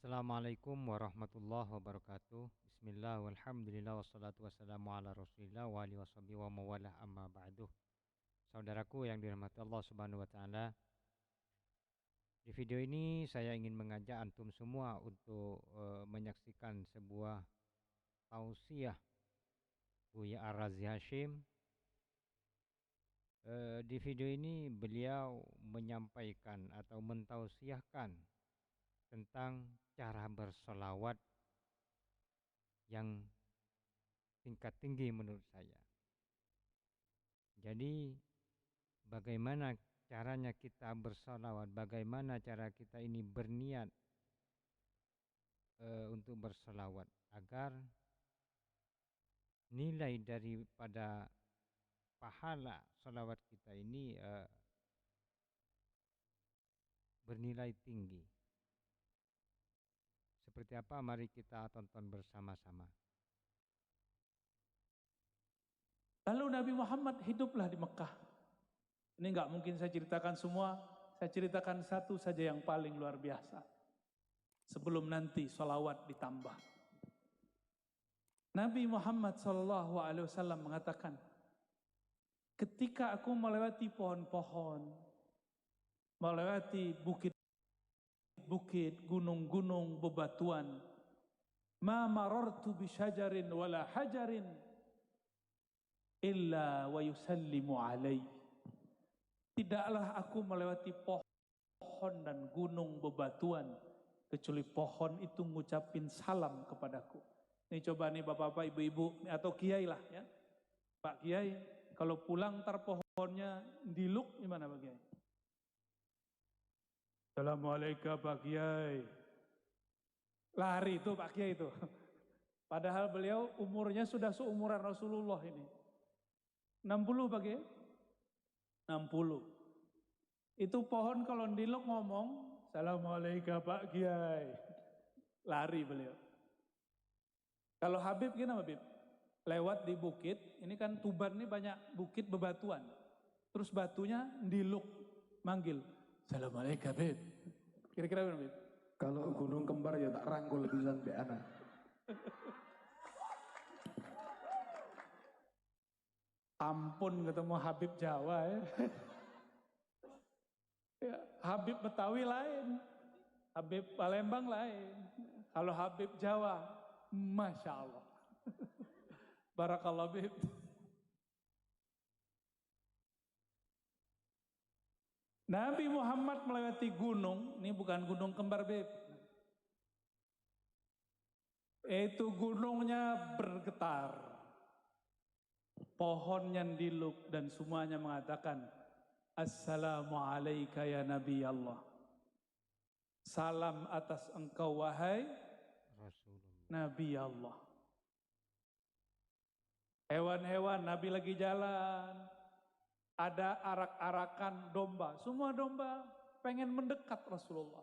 Assalamualaikum warahmatullahi wabarakatuh. Bismillah walhamdulillah wassalatu wassalamu ala rasulillah wa alihi washabihi wa mawalah amma ba'du. Saudaraku yang dirahmati Allah subhanahu wa ta'ala, di video ini saya ingin mengajak antum semua untuk menyaksikan sebuah tausiah Buya Ar-Razi Hashim. Di video ini beliau menyampaikan atau mentausiahkan tentang cara bersolawat yang tingkat tinggi menurut saya. Jadi bagaimana caranya kita bersolawat, bagaimana cara kita ini berniat untuk bersolawat agar nilai daripada pahala solawat kita ini bernilai tinggi. Seperti apa? Mari kita tonton bersama-sama. Lalu Nabi Muhammad hiduplah di Mekah. Ini nggak mungkin saya ceritakan semua, saya ceritakan satu saja yang paling luar biasa. Sebelum nanti sholawat ditambah. Nabi Muhammad SAW mengatakan, ketika aku melewati pohon-pohon, melewati bukit-bukit, gunung-gunung, bebatuan, ma marartu bi syajarin wala hajarin illa wa yusallimu alaihi. Tidaklah aku melewati pohon dan gunung bebatuan kecuali pohon itu ngucapin salam kepadaku. Ini coba nih bapak-bapak, ibu-ibu atau kiai lah ya. Pak Kiai, kalau pulang ntar pohonnya diluk gimana Pak Kiai? Assalamualaikum Pak Kiai. Lari itu Pak Kiai itu. Padahal beliau umurnya sudah seumuran Rasulullah ini. 60 Pak Kiai? 60. Itu pohon kalau diluk ngomong, Assalamualaikum Pak Kiai. Lari beliau. Kalau Habib gimana Habib? Lewat di bukit, ini kan Tuban ini banyak bukit bebatuan. Terus batunya diluk, manggil, Assalamualaikum Habib. Kira-kira gimana Habib? Kalau gunung kembar ya tak rangkul bisa sampai anak. Ampun ketemu Habib Jawa ya. Ya, Habib Betawi lain, Habib Palembang lain. Kalau Habib Jawa, Masya Allah. Barakallah Habib. Nabi Muhammad melewati gunung, ini bukan gunung kembar Habib. Itu gunungnya bergetar. Pohonnya diluk dan semuanya mengatakan, Assalamualaikum ya Nabi Allah. Salam atas engkau wahai Rasulullah. Nabi Allah. Hewan-hewan Nabi lagi jalan, ada arak-arakan domba, semua domba pengen mendekat Rasulullah.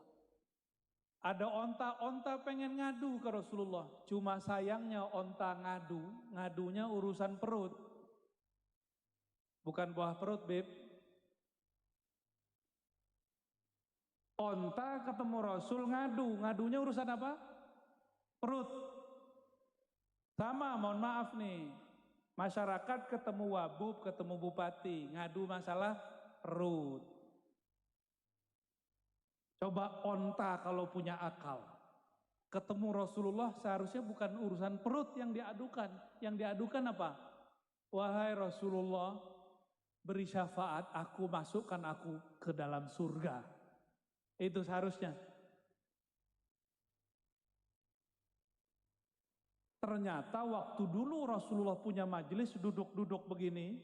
Ada onta pengen ngadu ke Rasulullah, cuma sayangnya onta ngadunya urusan perut, bukan buah perut Beb. Onta ketemu Rasul ngadunya urusan apa? Perut. Sama, mohon maaf nih, masyarakat ketemu wabub, ketemu bupati, ngadu masalah perut. Coba onta kalau punya akal, ketemu Rasulullah seharusnya bukan urusan perut yang diadukan. Yang diadukan apa? Wahai Rasulullah, beri syafaat, aku masukkan aku ke dalam surga. Itu seharusnya. Ternyata waktu dulu Rasulullah punya majelis duduk-duduk begini,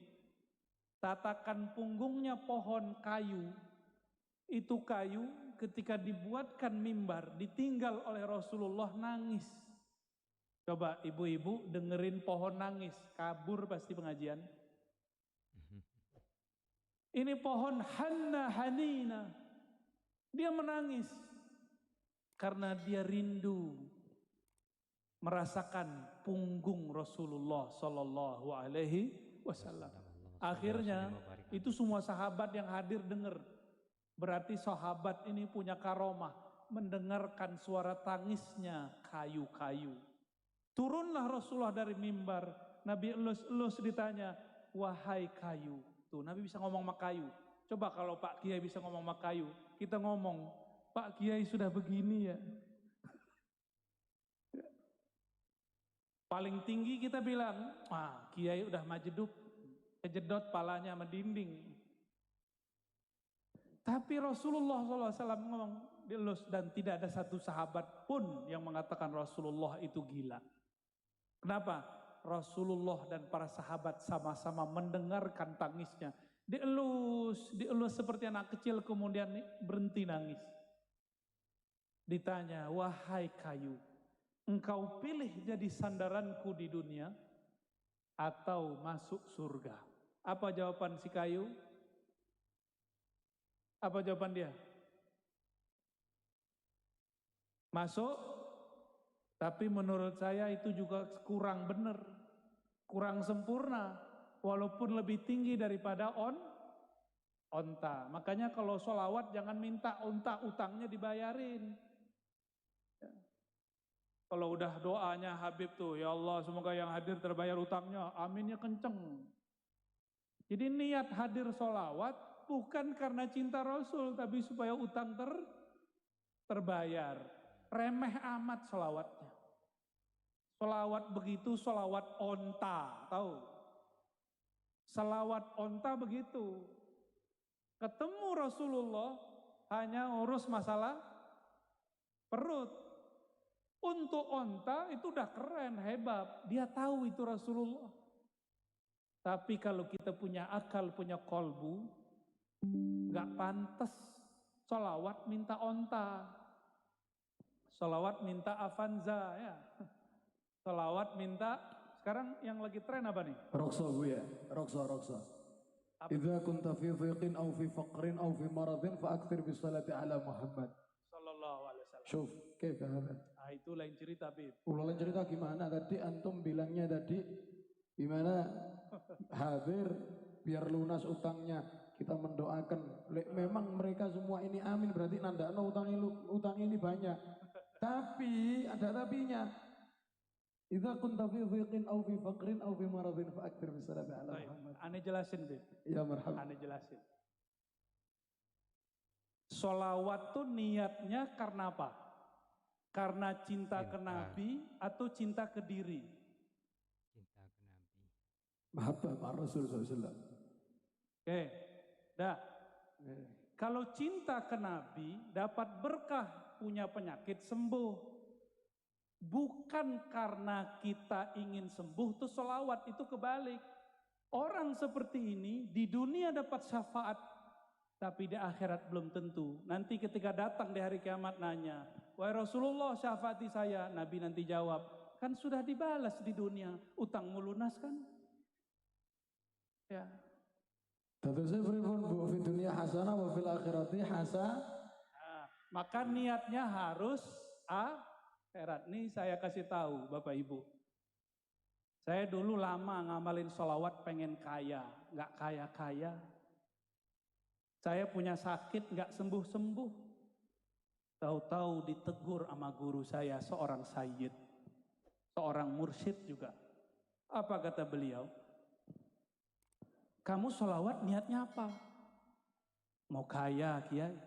tatakan punggungnya pohon kayu. Itu kayu ketika dibuatkan mimbar, ditinggal oleh Rasulullah nangis. Coba ibu-ibu dengerin pohon nangis, kabur pasti pengajian. Ini pohon Hanna Hanina. Dia menangis karena dia rindu merasakan punggung Rasulullah Sallallahu Alaihi Wasallam. Akhirnya itu semua sahabat yang hadir dengar. Berarti sahabat ini punya karomah. mendengarkan suara tangisnya kayu-kayu. Turunlah Rasulullah dari mimbar. Nabi elus-elus ditanya, wahai kayu. Tuh, Nabi bisa ngomong sama kayu. Coba kalau Pak Kiai bisa ngomong sama kayu, kita ngomong, Pak Kiai sudah begini ya. Paling tinggi kita bilang, Kiai udah majeduk, kejedot palanya sama dinding. Tapi Rasulullah SAW ngomong, dielus, dan tidak ada satu sahabat pun yang mengatakan Rasulullah itu gila. Kenapa? Rasulullah dan para sahabat sama-sama mendengarkan tangisnya. Dielus seperti anak kecil, kemudian berhenti nangis. Ditanya, wahai kayu, engkau pilih jadi sandaranku di dunia atau masuk surga? Apa jawaban si kayu? Apa jawaban dia? Masuk, tapi menurut saya itu juga kurang benar, kurang sempurna, walaupun lebih tinggi daripada onta. Makanya kalau sholawat jangan minta onta utangnya dibayarin. Kalau udah doanya Habib tuh, ya Allah semoga yang hadir terbayar utangnya, aminnya kenceng. Jadi niat hadir sholawat bukan karena cinta Rasul, tapi supaya utang terbayar. Remeh amat sholawatnya. Sholawat begitu, sholawat onta, tahu? Sholawat onta begitu. Ketemu Rasulullah hanya urus masalah perut. Untuk onta itu udah keren, hebat. Dia tahu itu Rasulullah. Tapi kalau kita punya akal, punya kolbu, gak pantas sholawat minta onta. Sholawat minta Avanza ya. Sholawat minta, sekarang yang lagi tren apa nih? Roksa Bu ya, roksa. Idza kunta fi dhiqin aw fi faqrin aw fi maradin fa akthir bis salati ala Muhammad sallallahu alaihi wasallam. Syuf, kaifa hada? Itu lain cerita, Bib. Lain cerita gimana tadi antum bilangnya tadi gimana hadir biar lunas utangnya, kita mendoakan. Memang mereka semua ini amin berarti nandakno utang ini banyak. Tapi ada tapinya. Idza kunta fi dhiqin aw fi faqrin aw fi maradin fa akthir bis salati ala Muhammad. Ane jelasin, Bib. Ya marhaba. Ane jelasin. Sholawat tuh niatnya karena apa? Karena cinta ke Nabi atau cinta ke diri? Cinta ke Nabi. Mahabbah ma Rasul sallallahu. Oke. Dah. Kalau cinta ke Nabi dapat berkah, punya penyakit sembuh. Bukan karena kita ingin sembuh tuh sholawat, itu kebalik. Orang seperti ini di dunia dapat syafaat, tapi di akhirat belum tentu. Nanti ketika datang di hari kiamat nanya, wahai Rasulullah syafaati saya, Nabi nanti jawab, kan sudah dibalas di dunia, utangmu lunas kan? Ya. Tadusnya pripun Bu, fi dunia hasanah wa fil akhirati hasanah. Maka niatnya harus akhirat. Nih saya kasih tahu Bapak Ibu. Saya dulu lama ngamalin sholawat pengen kaya, nggak kaya-kaya. Saya punya sakit nggak sembuh-sembuh. Tahu-tahu ditegur sama guru saya, seorang sayyid, seorang mursyid juga. Apa kata beliau? Kamu sholawat niatnya apa? Mau kaya, Kiai?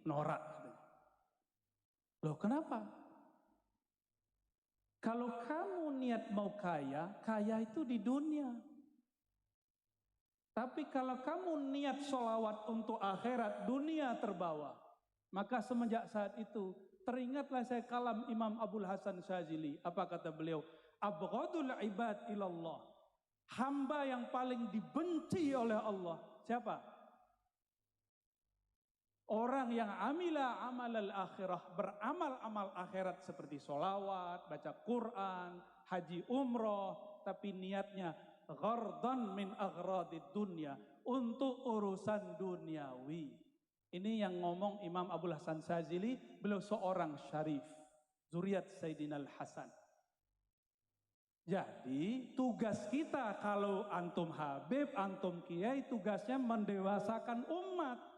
Norak. Loh kenapa? Kalau kamu niat mau kaya, kaya itu di dunia. Tapi kalau kamu niat sholawat untuk akhirat, dunia terbawa. Maka semenjak saat itu, teringatlah saya kalam Imam Abul Hasan Syazili. Apa kata beliau? Abghadul ibad ilallah. Hamba yang paling dibenci oleh Allah. Siapa? Orang yang amila amal al-akhirah, beramal amal akhirat seperti sholawat, baca Quran, haji umroh, tapi niatnya ghardan min aghradid dunya, untuk urusan duniawi. Ini yang ngomong Imam Abul Hasan Syazili, beliau seorang syarif, zuriat Sayyidina Al-Hasan. Jadi tugas kita kalau antum Habib, antum Kiai, tugasnya mendewasakan umat.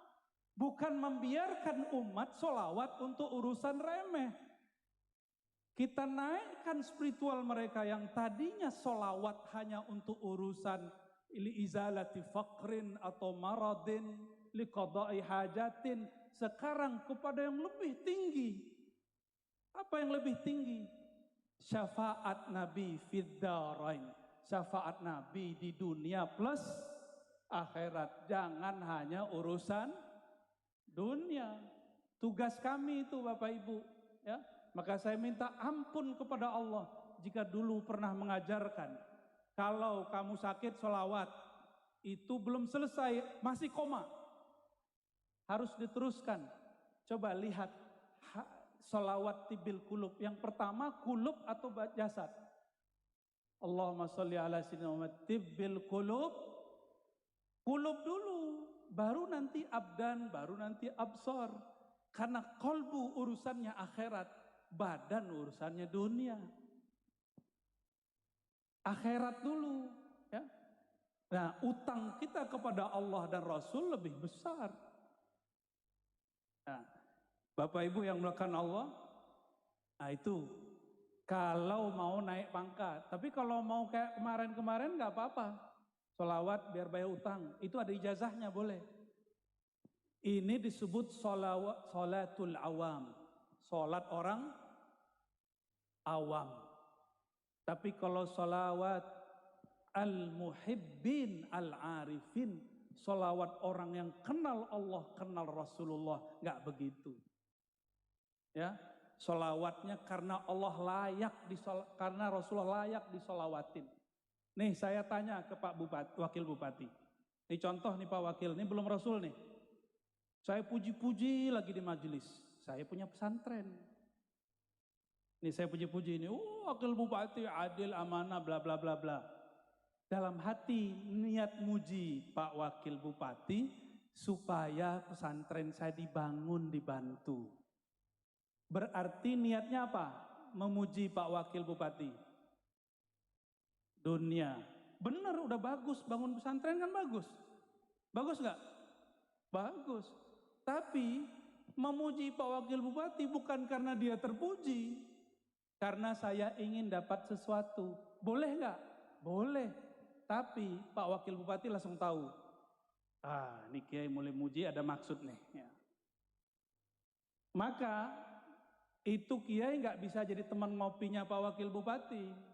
Bukan membiarkan umat solawat untuk urusan remeh. Kita naikkan spiritual mereka yang tadinya solawat hanya untuk urusan izalati faqrin atau maradin, liqada'i hajatin. Sekarang kepada yang lebih tinggi. Apa yang lebih tinggi? Syafaat Nabi fid darain. Syafaat Nabi di dunia plus akhirat. Jangan hanya urusan dunia. Tugas kami itu Bapak Ibu, ya. Maka saya minta ampun kepada Allah jika dulu pernah mengajarkan kalau kamu sakit sholawat itu belum selesai, masih koma, harus diteruskan. Coba lihat sholawat tibil kulub. Yang pertama kulub atau jasad. Allahumma sholli ala sayyidina Muhammad tibil kulub. Kulub dulu, baru nanti abdan, baru nanti absor. Karena kolbu urusannya akhirat, badan urusannya dunia. Akhirat dulu, ya. Nah, utang kita kepada Allah dan Rasul lebih besar. Nah, Bapak Ibu yang melakukan Allah, nah itu kalau mau naik pangkat. Tapi kalau mau kayak kemarin-kemarin nggak apa-apa. Sholawat biar bayar utang, itu ada ijazahnya boleh. Ini disebut sholatul awam, sholat orang awam. Tapi kalau sholawat al-muhibbin al-arifin, sholawat orang yang kenal Allah, kenal Rasulullah, nggak begitu. Ya, sholawatnya karena Allah layak karena Rasulullah layak disolawatin. Nih saya tanya ke Pak Bupati, Wakil Bupati. Ini contoh nih Pak Wakil, ini belum Rasul nih. Saya puji-puji lagi di majelis. Saya punya pesantren. Ini saya puji-puji ini. Wakil Bupati adil, amanah, bla bla bla bla. Dalam hati niat muji Pak Wakil Bupati supaya pesantren saya dibangun, dibantu. Berarti niatnya apa? Memuji Pak Wakil Bupati. Dunia. Benar, udah bagus, bangun pesantren kan bagus. Bagus nggak? Bagus. Tapi memuji Pak Wakil Bupati bukan karena dia terpuji. Karena saya ingin dapat sesuatu. Boleh nggak? Boleh. Tapi Pak Wakil Bupati langsung tahu. Ini Kiai mulai muji ada maksud nih. Ya. Maka itu Kiai nggak bisa jadi teman ngopinya Pak Wakil Bupati.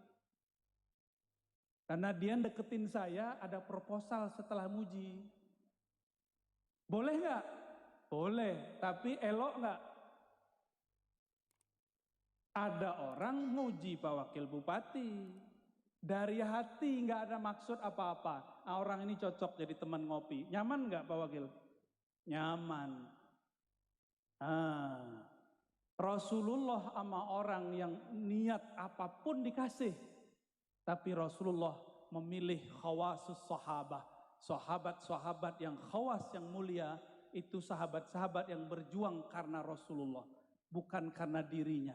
Karena dia deketin saya ada proposal setelah muji. Boleh nggak? Boleh, tapi elok nggak? Ada orang muji Pak Wakil Bupati. Dari hati nggak ada maksud apa-apa. Nah, orang ini cocok jadi teman ngopi. Nyaman nggak Pak Wakil? Nyaman. Rasulullah sama orang yang niat apapun dikasih. Tapi Rasulullah memilih khawasus sahabah. Sahabat-sahabat yang khawas, yang mulia, itu sahabat-sahabat yang berjuang karena Rasulullah. Bukan karena dirinya.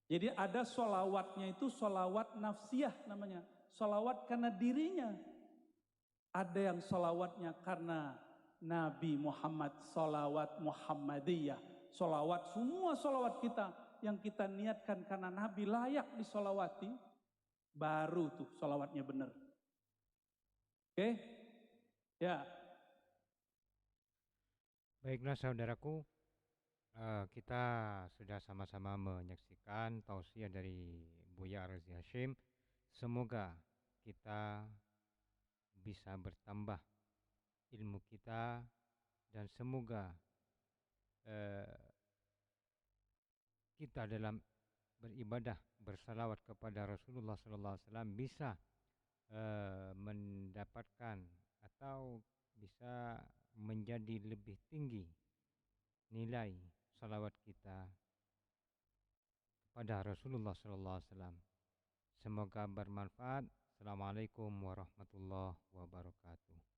Jadi ada sholawatnya itu sholawat nafsiyah namanya. Sholawat karena dirinya. Ada yang sholawatnya karena Nabi Muhammad, sholawat Muhammadiyah. Sholawat, semua sholawat kita yang kita niatkan karena Nabi layak disolawati. Baru tuh sholawatnya benar. Oke? Ya. Baiklah saudaraku, kita sudah sama-sama menyaksikan tausiah dari Buya Arzi Hashim. Semoga kita bisa bertambah ilmu kita dan semoga kita dalam beribadah bersalawat kepada Rasulullah SAW bisa mendapatkan atau bisa menjadi lebih tinggi nilai salawat kita kepada Rasulullah SAW. Semoga bermanfaat. Assalamualaikum warahmatullahi wabarakatuh.